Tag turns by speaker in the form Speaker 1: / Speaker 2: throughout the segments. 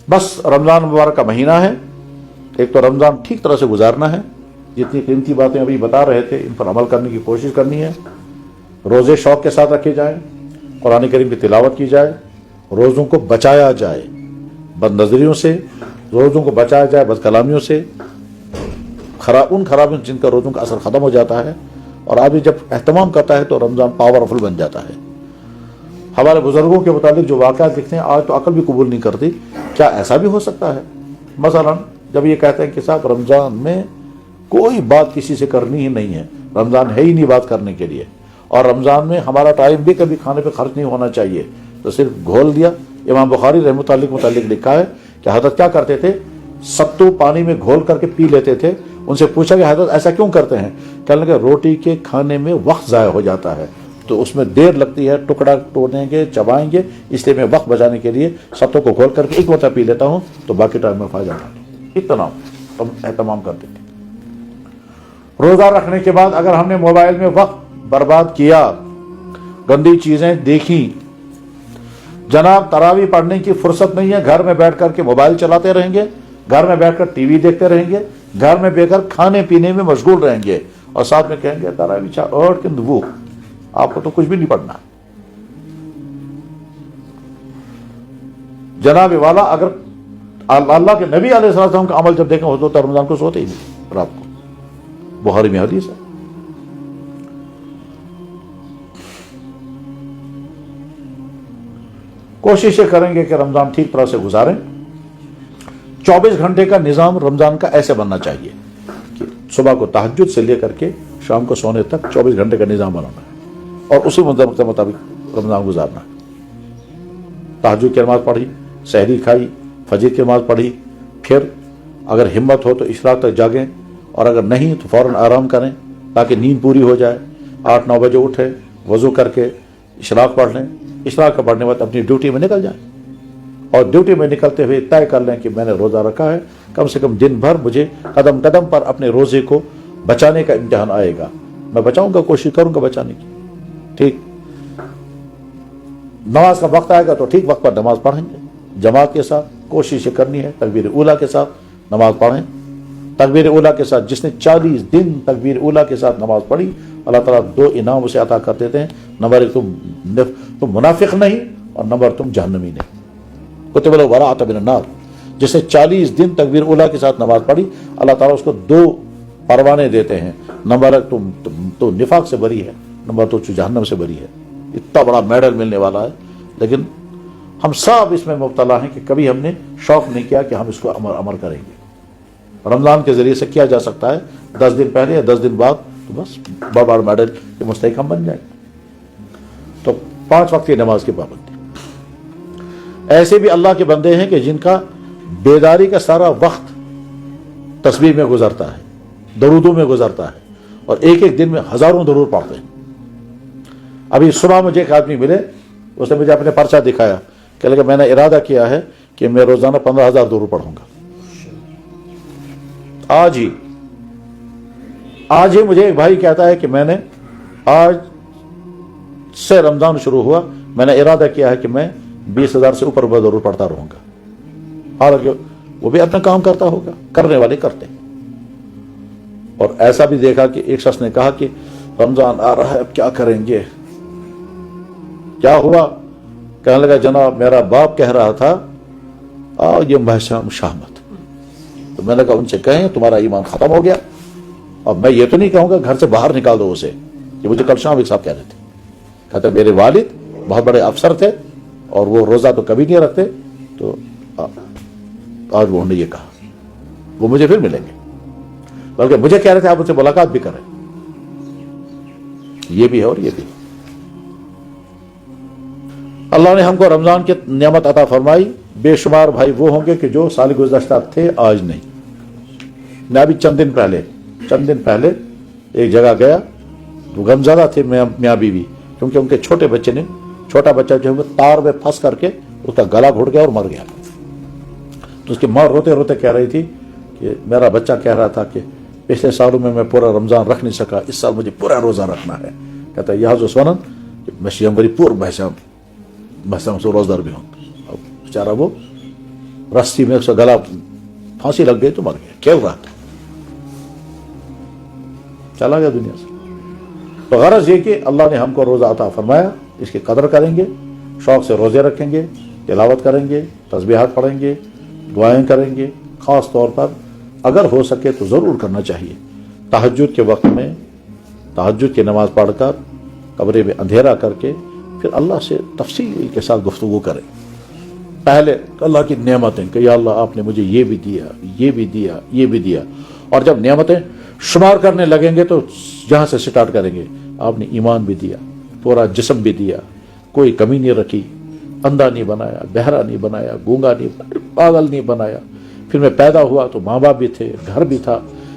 Speaker 1: बस रमज़ान मुबारक का महीना है, एक तो रमज़ान ठीक तरह से गुजारना है, जितनी कीमती बातें अभी बता रहे थे इन पर अमल करने की कोशिश करनी है। रोज़े शौक़ के साथ रखे जाएँ, कुरान करीम की तिलावत की जाए, रोज़ों को बचाया जाए बदनज़रियों से, रोज़ों को बचाया जाए बदकलामियों से, उन खराबियों जिनका रोज़ों का असर ख़त्म हो जाता है। और आदमी जब एहतमाम करता है तो रमज़ान पावरफुल बन जाता है। हमारे बुज़ुर्गों के मुताबिक जो वाक़यात दिखते हैं आज तो अकल भी कबूल नहीं करती, क्या ऐसा भी हो सकता है? मसलन जब ये कहते हैं कि साहब रमज़ान में कोई बात किसी से करनी ही नहीं है, रमज़ान है ही नहीं बात करने के लिए, और रमज़ान में हमारा टाइम भी कभी खाने पे खर्च नहीं होना चाहिए, तो सिर्फ घोल दिया। इमाम बुखारी रहमतुल्लाह मुतालिक लिखा है कि हज़रत क्या करते थे, सत्तू पानी में घोल करके पी लेते थे। उनसे पूछा कि हज़रत ऐसा क्यों करते हैं? कहने लगे रोटी के खाने में वक्त ज़ाया हो जाता है, तो उसमें देर लगती है, टुकड़ा तोड़ेंगे चबाएंगे, इसलिए मैं वक्त बचाने के लिए सत्तू को घोल करके एक मरतबा पी लेता हूँ, तो बाकी टाइम में फ़ायदा नहीं। इतना एहतमाम करते थे। रोज़ा रखने के बाद अगर हमने मोबाइल में वक्त बर्बाद किया, गंदी चीज़ें देखी, जनाब तरावी पढ़ने की फुर्सत नहीं है, घर में बैठ कर के मोबाइल चलाते रहेंगे, घर में बैठकर टीवी देखते रहेंगे, घर में बैठकर खाने पीने में मशगूल रहेंगे, और साथ में कहेंगे तरावी और वो आपको तो कुछ भी नहीं पढ़ना। जनाब वाला अगर अल्लाह के नबी अलैहिस्सलाम का अमल जब देखें होता तो रमजान को सोते ही नहीं रात को, बुखारी में हदीस है। कोशिश करेंगे कि रमजान ठीक तरह से गुजारें। 24 घंटे का निज़ाम रमजान का ऐसे बनना चाहिए कि सुबह को तहज्जुद से लेकर के शाम को सोने तक 24 घंटे का निज़ाम बनाना है, और उसी मुताबिक रमजान गुजारना है। तहज्जुद की नमाज पढ़ी, सहरी खाई, फजर की नमाज पढ़ी, फिर अगर हिम्मत हो तो इशराक तक जागें, और अगर नहीं तो फ़ौरन आराम करें ताकि नींद पूरी हो जाए। 8-9 बजे उठे, वज़ू करके इशराक पढ़ लें, इशराक का पढ़ने के बाद अपनी ड्यूटी में निकल जाएं, और ड्यूटी में निकलते हुए तय कर लें कि मैंने रोज़ा रखा है, कम से कम दिन भर मुझे कदम कदम पर अपने रोज़े को बचाने का इम्तिहान आएगा, मैं बचाऊंगा, कोशिश करूंगा बचाने की। ठीक नमाज का वक्त आएगा तो ठीक वक्त पर नमाज पढ़ेंगे, जमात के साथ कोशिश करनी है, तकबीर उला के साथ नमाज पढ़ें। तकबीर उला के साथ जिसने 40 दिन तकबीर उला के साथ नमाज पढ़ी, अल्लाह ताला 2 इनाम उसे अता कर देते हैं। नंबर 1 तुम मुनाफिक नहीं, और नंबर तुम जहन्नमी नहीं। कुतिबल वराअत मिनन नार, जिसने 40 दिन तकबीर उला के साथ नमाज पढ़ी, अल्लाह ताला उसको 2 परवाने देते हैं। नंबर 1 तुम तो निफाक से बरी है, नंबर 2 जहन्नम से बरी है। इतना बड़ा मेडल मिलने वाला है, लेकिन हम सब इसमें मुब्तला हैं कि कभी हमने शौक नहीं किया कि हम इसको अमल करेंगे। रमज़ान के ज़रिए से किया जा सकता है, 10 दिन पहले या 10 दिन बाद, तो बस बड़ा मेडल के मुस्तहिक हम बन जाएंगे। तो 5 वक्त की नमाज की पाबंदी। ऐसे भी अल्लाह के बंदे हैं कि जिनका बेदारी का सारा वक्त तस्बीह में गुजरता है, दरूदों में गुजरता है, और एक एक दिन में हज़ारों दरूद पढ़ते हैं। अभी सुबह मुझे एक आदमी मिले, उसने मुझे अपने पर्चा दिखाया, कह लगा मैंने इरादा किया है कि मैं रोज़ाना 15,000 दरूद पढ़ूंगा। आज ही मुझे एक भाई कहता है कि मैंने आज से रमज़ान शुरू हुआ, मैंने इरादा किया है कि मैं 20,000 से ऊपर दरूद पढ़ता रहूंगा। हालांकि वो भी अपना काम करता होगा, करने वाले करते हैं। और ऐसा भी देखा कि एक शख्स ने कहा कि रमज़ान आ रहा है, अब क्या करेंगे, क्या हुआ? कहने लगा जनाब मेरा बाप कह रहा था आओ ये महशाम शामत, तो मैंने कहा उनसे कहें तुम्हारा ईमान खत्म हो गया। अब मैं ये तो नहीं कहूंगा घर से बाहर निकाल दो उसे, कि मुझे कल शाम एक साहब कह रहे थे, कहते मेरे वालिद बहुत बड़े अफसर थे और वो रोज़ा तो कभी नहीं रखते, तो आज उन्होंने ये कहा, वो मुझे फिर मिलेंगे, बल्कि मुझे कह रहे थे आप उनसे मुलाकात भी करें। ये भी है और ये भी है। अल्लाह ने हमको रमज़ान की नियामत अता फरमाई। बेशुमार भाई वो होंगे कि जो साल गुज़श्ता थे, आज नहीं। मैं अभी चंद दिन पहले एक जगह गया, तो गमज़दा थे मियाँ बीवी, क्योंकि उनके छोटा बच्चा जो है वो तार में फंस करके उसका गला घुट गया और मर गया। तो उसकी माँ रोते रोते कह रही थी कि मेरा बच्चा कह रहा था कि पिछले सालों में मैं पूरा रमज़ान रख नहीं सका, इस साल मुझे पूरा रोज़ा रखना है। कहता है यह जो स्वनन मैं पूर बहसाम से रोज़दार भी हूँ। बेचारा वो रस्सी में उसका गला फांसी लग गई तो मर गया, खेल रहा था, चला गया दुनिया से। तो गरज ये कि अल्लाह ने हमको रोज़ा अता फरमाया, इसकी कदर करेंगे, शौक से रोज़े रखेंगे, तिलावत करेंगे, तस्बीहात पढ़ेंगे, दुआएं करेंगे। ख़ास तौर पर अगर हो सके तो ज़रूर करना चाहिए तहज्जुद के वक्त में, तहज्जुद की नमाज़ पढ़कर कमरे में अंधेरा करके फिर अल्लाह से तफसील के साथ गुफ्तगू करें। पहले अल्लाह की नेमतें कि या अल्लाह आपने मुझे ये भी दिया, ये भी दिया, ये भी दिया। और जब नेमतें शुमार करने लगेंगे तो जहाँ से स्टार्ट करेंगे, आपने ईमान भी दिया, पूरा जिस्म भी दिया, कोई कमी नहीं रखी, अंधा नहीं बनाया, बहरा नहीं बनाया, गूंगा नहीं, पागल नहीं बनाया। फिर मैं पैदा हुआ तो माँ बाप भी थे, घर भी था,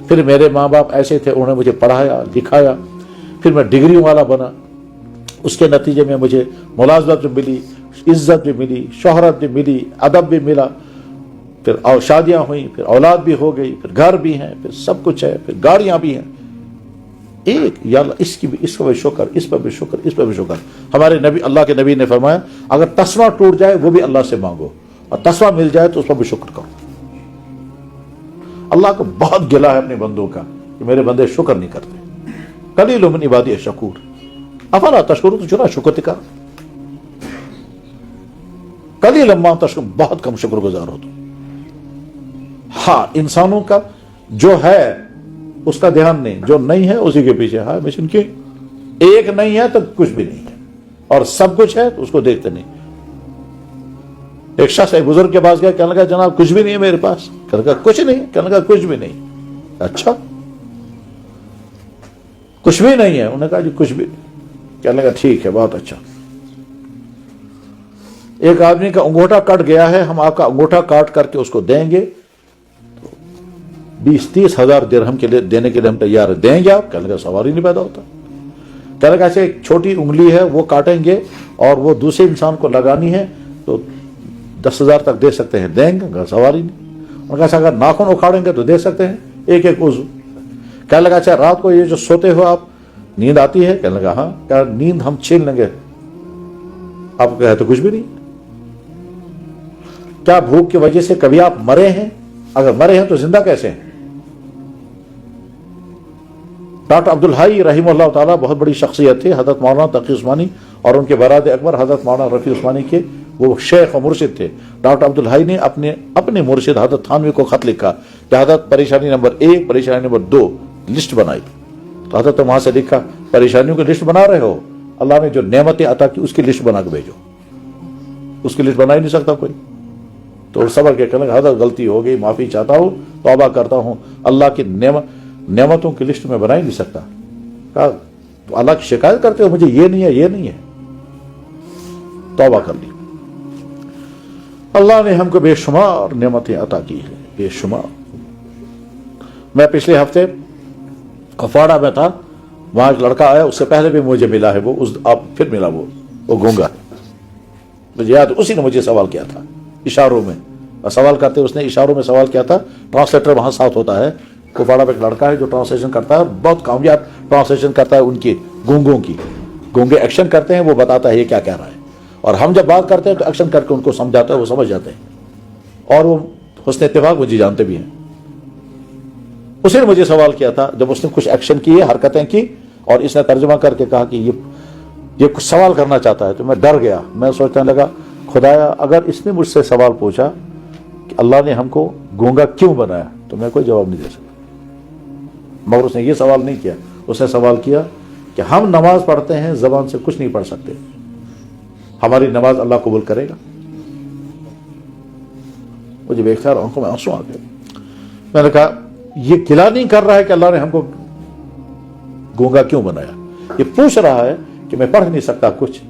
Speaker 1: फिर मेरे माँ बाप ऐसे थे, उन्होंने मुझे पढ़ाया लिखाया, फिर मैं डिग्रियों वाला बना, उसके नतीजे में मुझे मुलाजमत भी मिली, इज्जत भी मिली, शोहरत भी मिली, अदब भी मिला, फिर शादियां हुई, फिर औलाद भी हो गई, फिर घर भी हैं, फिर सब कुछ है, फिर गाड़ियां भी हैं। एक या अल्लाह इसकी भी, इस पर भी शुक्र, इस पर भी शुक्र, इस पर भी शुक्र। हमारे नबी, अल्लाह के नबी ने फरमाया अगर तस्मा टूट जाए वो भी अल्लाह से मांगो, और तस्मा मिल जाए तो उस पर भी शुक्र करो। अल्लाह को बहुत गिला है अपने बंदों का कि मेरे बंदे शुक्र नहीं करते। कलीलुम मिन इबादी अश-शकूर अफला तशकुरून, तो चुना शुक्र कर, कलीलुम मा तशकुरून, बहुत कम शुक्रगुजार हो तुम। हाँ, इंसानों का जो है उसका ध्यान नहीं, जो नहीं है उसी के पीछे। हाँ मिशन की एक नहीं है तो कुछ भी नहीं है, और सब कुछ है तो उसको देखते नहीं। एक शख्स एक बुजुर्ग के पास गया, कहने लगा जनाब कुछ भी नहीं है मेरे पास। कहने लगा कुछ नहीं, कहने लगा कुछ भी नहीं। अच्छा कुछ भी नहीं है? उन्होंने कहा जी कुछ भी। कहने लगा ठीक है, बहुत अच्छा। एक आदमी का अंगूठा कट गया है, हम आपका अंगूठा काट करके उसको देंगे, 20-30 हजार दिरहम के लिए देने के लिए हम तैयार है, देंगे आप? कहने लगा सवाल ही नहीं पैदा होता। कहने लगा ऐसे एक छोटी उंगली है वो काटेंगे और वो दूसरे इंसान को लगानी है तो 10,000 तक दे सकते हैं, देंगे? सवाल ही नहीं। उनका अगर नाखून उखाड़ेंगे तो दे सकते हैं, एक एक उज़्व। कहने लगा अच्छा रात को ये जो सोते हो आप, नींद आती है? कहने लगा हाँ। क्या नींद हम छीन लेंगे? आप कहे तो कुछ भी नहीं। क्या भूख की वजह से कभी आप मरे हैं? अगर मरे हैं तो जिंदा कैसे हैं? डॉक्टर अब्दुल हाई रहीमहुल्लाह ताला बहुत बड़ी शख्सियत थे, हजरत मौलाना तकी उस्मानी और उनके बराद अकबर हजरत मौलाना रफ़ी उस्मानी के वो शेख और मुर्शिद थे। डॉक्टर अब्दुल हाई ने अपने मुर्शिद हजरत थानवी को खत लिखा कि हजरत परेशानी नंबर 1, परेशानी नंबर 2 लिस्ट बनाई। तो हजरत वहां से लिखा परेशानियों की लिस्ट बना रहे हो, अल्लाह ने जो नेमतें अता की उसकी लिस्ट बना के भेजो। उसकी लिस्ट बना ही नहीं सकता कोई। तो सबर के कहने हजरत गलती हो गई, माफी चाहता हूं, तौबा करता हूं, अल्लाह की नेमतों की लिस्ट में बना ही नहीं सकता। कहा तो अल्लाह की शिकायत करते हो मुझे ये नहीं है, ये नहीं है। तौबा कर ली। अल्लाह ने हमको बेशुमार नेमतें अता की है, बेशुमार। मैं पिछले हफ्ते कफाड़ा में था, वहां एक लड़का आया, उससे पहले भी मुझे मिला है वो, अब फिर मिला वो गूंगा है। मुझे याद, उसी ने मुझे सवाल किया था इशारों में, सवाल करते उसने इशारों में सवाल किया था। ट्रांसलेटर वहां साथ होता है, कुपवाड़ा में एक लड़का है जो ट्रांसलेशन करता है, बहुत कामयाब ट्रांसलेशन करता है उनकी गूंगों की। गूंगे एक्शन करते हैं, वो बताता है ये क्या कह रहा है, और हम जब बात करते हैं तो एक्शन करके उनको समझाता है, वो समझ जाते हैं और वो हुस्न इत्तेफाक मुझे जानते भी हैं। उसने मुझे सवाल किया था जब उसने कुछ एक्शन किए, हरकतें की, और इसने तर्जुमा करके कहा कि ये कुछ सवाल करना चाहता है। तो मैं डर गया। मैं सोचने लगा खुदाया अगर इसने मुझसे सवाल पूछा कि अल्लाह ने हमको गूंगा क्यों बनाया, तो मैं कोई जवाब नहीं दे सकता। मगर उसने ये सवाल नहीं किया, उसने सवाल किया कि हम नमाज पढ़ते हैं, जबान से कुछ नहीं पढ़ सकते, हमारी नमाज अल्लाह कबूल करेगा? मुझे बेख्तियार आंखों में आंसू आ गए। मैंने कहा ये गिला नहीं कर रहा है कि अल्लाह ने हमको गूंगा क्यों बनाया, ये पूछ रहा है कि मैं पढ़ नहीं सकता कुछ,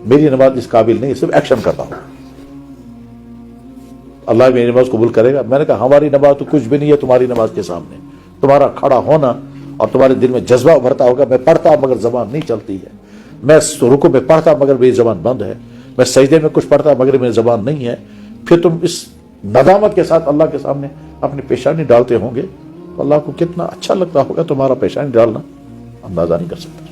Speaker 1: मेरी नमाज इस काबिल नहीं, सिर्फ एक्शन करता हूं, अल्लाह मेरी नमाज कबूल करेगा? मैंने कहा हमारी नमाज तो कुछ भी नहीं है तुम्हारी नमाज के सामने। तुम्हारा खड़ा होना और तुम्हारे दिल में जज्बा उभरता होगा, मैं पढ़ता मगर जबान नहीं चलती है, मैं रुकू में पढ़ता मगर मेरी जबान बंद है, मैं सजदे में कुछ पढ़ता मगर मेरी जबान नहीं है। फिर तुम इस नदामत के साथ अल्लाह के सामने अपनी पेशानी डालते होंगे, तो अल्लाह को कितना अच्छा लगता होगा तुम्हारा पेशानी डालना, अंदाजा नहीं कर सकता।